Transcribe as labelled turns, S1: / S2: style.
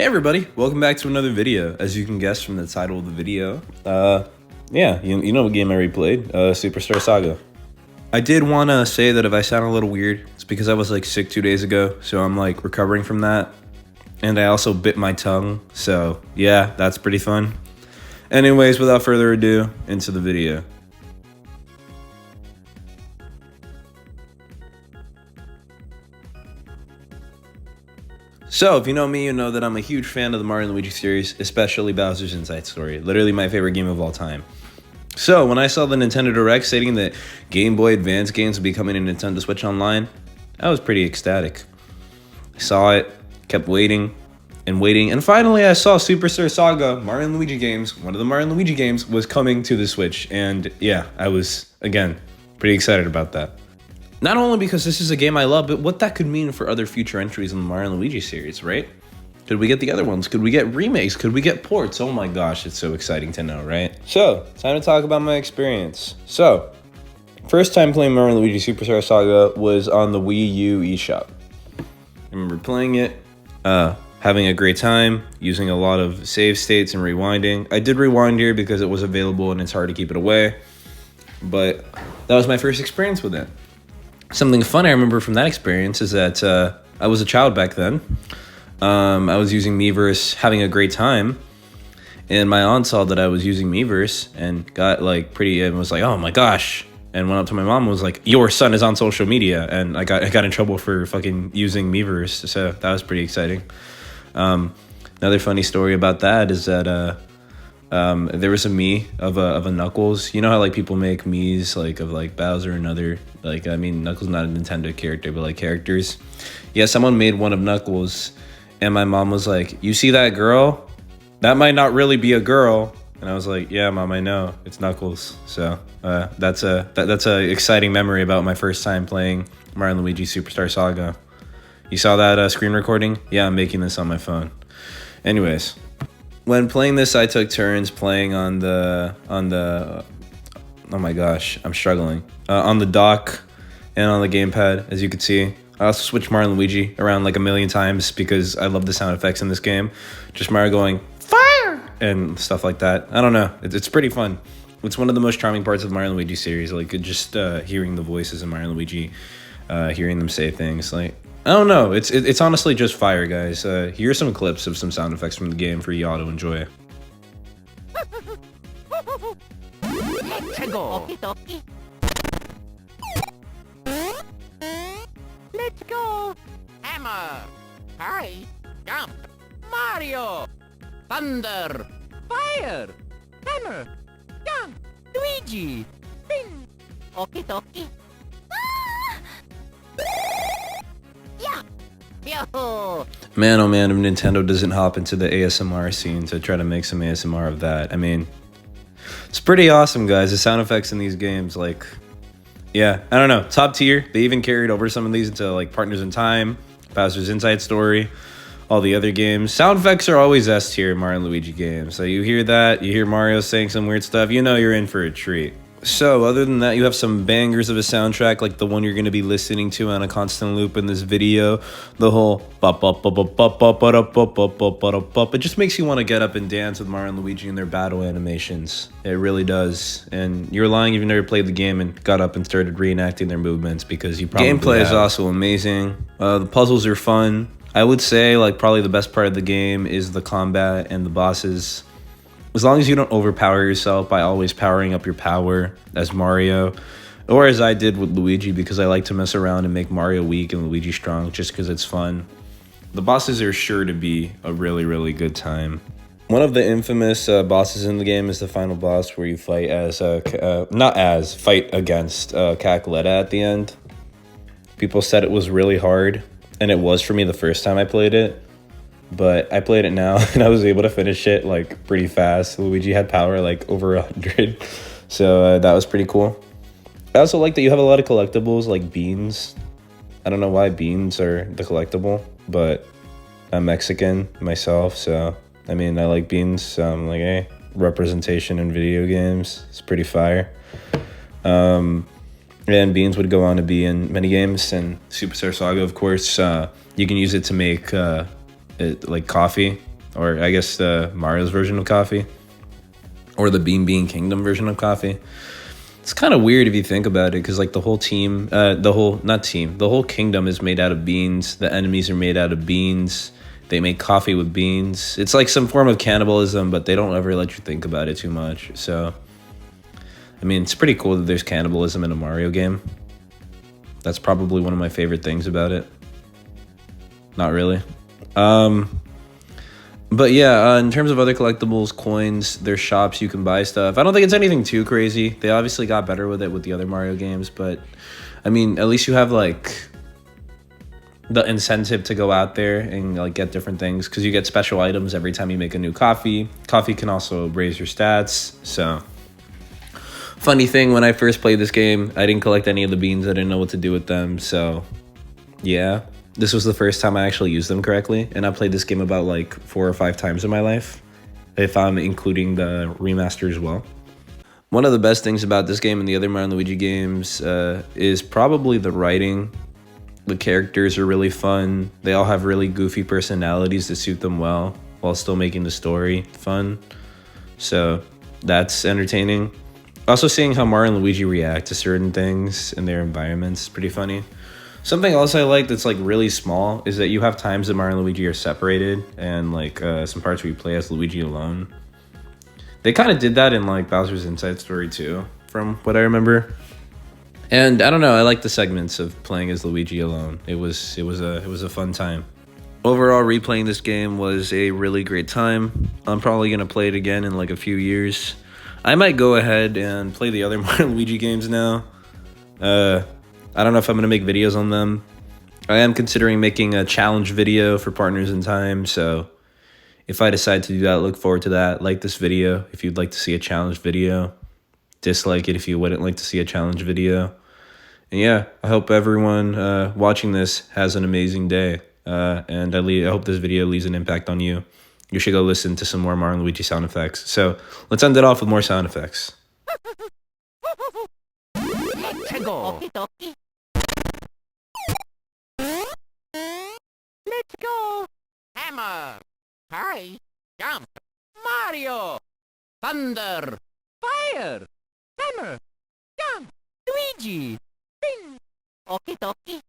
S1: Hey everybody, welcome back to another video. As you can guess from the title of the video, you know what game I replayed, Superstar Saga. I did want to say that if I sound a little weird, it's because I was like sick 2 days ago, so I'm like recovering from that. And I also bit my tongue, so yeah, that's pretty fun. Anyways, without further ado, into the video. So, if you know me, you know that I'm a huge fan of the Mario and Luigi series, especially Bowser's Inside Story, literally my favorite game of all time. So, when I saw the Nintendo Direct stating that Game Boy Advance games would be coming to Nintendo Switch Online, I was pretty ecstatic. I saw it, kept waiting, and finally I saw Superstar Saga, Mario and Luigi games, one of the Mario and Luigi games, was coming to the Switch, and yeah, I was, again, pretty excited about that. Not only because this is a game I love, but what that could mean for other future entries in the Mario & Luigi series, right? Could we get the other ones? Could we get remakes? Could we get ports? Oh my gosh, it's so exciting to know, right? So, time to talk about my experience. So, first time playing Mario & Luigi Superstar Saga was on the Wii U eShop. I remember playing it, having a great time, using a lot of save states and rewinding. I did rewind here because it was available and it's hard to keep it away, but that was my first experience with it. Something fun I remember from that experience is that I was a child back then. I was using Miiverse, having a great time, and my aunt saw that I was using Miiverse and got like and was like, "Oh my gosh!" and went up to my mom and was like, "Your son is on social media," and I got in trouble for fucking using Miiverse, so that was pretty exciting. Another funny story about that is that there was a Mii of a Knuckles. You know how like people make Miis like of like Bowser and other, like, I mean, Knuckles not a Nintendo character, but like characters. Yeah, someone made one of Knuckles, and my mom was like, "You see that girl? That might not really be a girl." And I was like, "Yeah, Mom, I know. It's Knuckles." So that's a exciting memory about my first time playing Mario & Luigi Superstar Saga. You saw that screen recording? Yeah, I'm making this on my phone. Anyways. When playing this, I took turns playing on the oh my gosh, I'm struggling. On the dock and on the gamepad, as you can see. I also switched Mario and Luigi around like a million times because I love the sound effects in this game. Just Mario going, "Fire!" and stuff like that. I don't know. It's pretty fun. It's one of the most charming parts of the Mario and Luigi series. Like, just hearing the voices of Mario and Luigi, hearing them say things like, I don't know. It's honestly just fire, guys. Here's some clips of some sound effects from the game for y'all to enjoy.
S2: Let's go. Let's go. Hammer. Hi. Jump. Mario. Thunder. Fire. Hammer. Jump. Luigi. Spin. Okie dokie. Yo.
S1: Man, oh man, if Nintendo doesn't hop into the ASMR scene to try to make some ASMR of that. I mean, it's pretty awesome, guys. The sound effects in these games, like, yeah, I don't know, top tier. They even carried over some of these into like Partners in Time, Bowser's Inside Story, all the other games. Sound effects are always S tier in Mario and Luigi games. So you hear that, you hear Mario saying some weird stuff, you know you're in for a treat. So, other than that, you have some bangers of a soundtrack, like the one you're going to be listening to on a constant loop in this video. The whole it just makes you want to get up and dance with Mario and Luigi and their battle animations. It really does. And you're lying if you've never played the game and got up and started reenacting their movements, because you probably Gameplay is also amazing. The puzzles are fun. I would say, like, probably the best part of the game is the combat and the bosses. As long as you don't overpower yourself by always powering up your power as Mario, or as I did with Luigi, because I like to mess around and make Mario weak and Luigi strong just because it's fun. The bosses are sure to be a really, really good time. One of the infamous bosses in the game is the final boss, where you fight against Cackletta at the end. People said it was really hard, and it was for me the first time I played it. But I played it now, and I was able to finish it, like, pretty fast. Luigi had power, like, over 100. So that was pretty cool. I also like that you have a lot of collectibles, like beans. I don't know why beans are the collectible, but I'm Mexican myself, so, I mean, I like beans. So I'm like, hey, representation in video games. It's pretty fire. And beans would go on to be in many games, and Superstar Saga, of course. You can use it to make... like coffee, or I guess Mario's version of coffee, or the Bean Bean Kingdom version of coffee. It's kind of weird if you think about it, because like the whole team, the whole kingdom is made out of beans. The enemies are made out of beans. They make coffee with beans. It's like some form of cannibalism, but they don't ever let you think about it too much. So, I mean, it's pretty cool that there's cannibalism in a Mario game. That's probably one of my favorite things about it. Not really. But yeah, in terms of other collectibles, coins, there's shops you can buy stuff. I don't think it's anything too crazy. They obviously got better with it with the other Mario games, but I mean, at least you have like the incentive to go out there and like get different things, because you get special items every time you make a new coffee. Coffee can also raise your stats. So, funny thing, when I first played this game, I didn't collect any of the beans. I didn't know what to do with them. So, yeah. This was the first time I actually used them correctly, and I played this game about like 4 or 5 times in my life, if I'm including the remaster as well. One of the best things about this game and the other Mario and Luigi games is probably the writing. The characters are really fun. They all have really goofy personalities that suit them well, while still making the story fun. So that's entertaining. Also, seeing how Mario and Luigi react to certain things in their environments is pretty funny. Something else I like that's like really small is that you have times that Mario and Luigi are separated, and like some parts where you play as Luigi alone. They kind of did that in like Bowser's Inside Story too, from what I remember. And I don't know, I like the segments of playing as Luigi alone. It was a fun time. Overall, replaying this game was a really great time. I'm probably gonna play it again in like a few years. I might go ahead and play the other Mario and Luigi games now. I don't know if I'm going to make videos on them. I am considering making a challenge video for Partners in Time, so if I decide to do that, look forward to that. Like this video if you'd like to see a challenge video. Dislike it if you wouldn't like to see a challenge video. And yeah, I hope everyone watching this has an amazing day. And I hope this video leaves an impact on you. You should go listen to some more Mario and Luigi sound effects. So let's end it off with more sound effects.
S2: Let's go. Okie dokie. Let's go. Hammer. Hurry. Jump. Mario. Thunder. Fire. Hammer. Jump. Luigi. Bing. Okie dokie.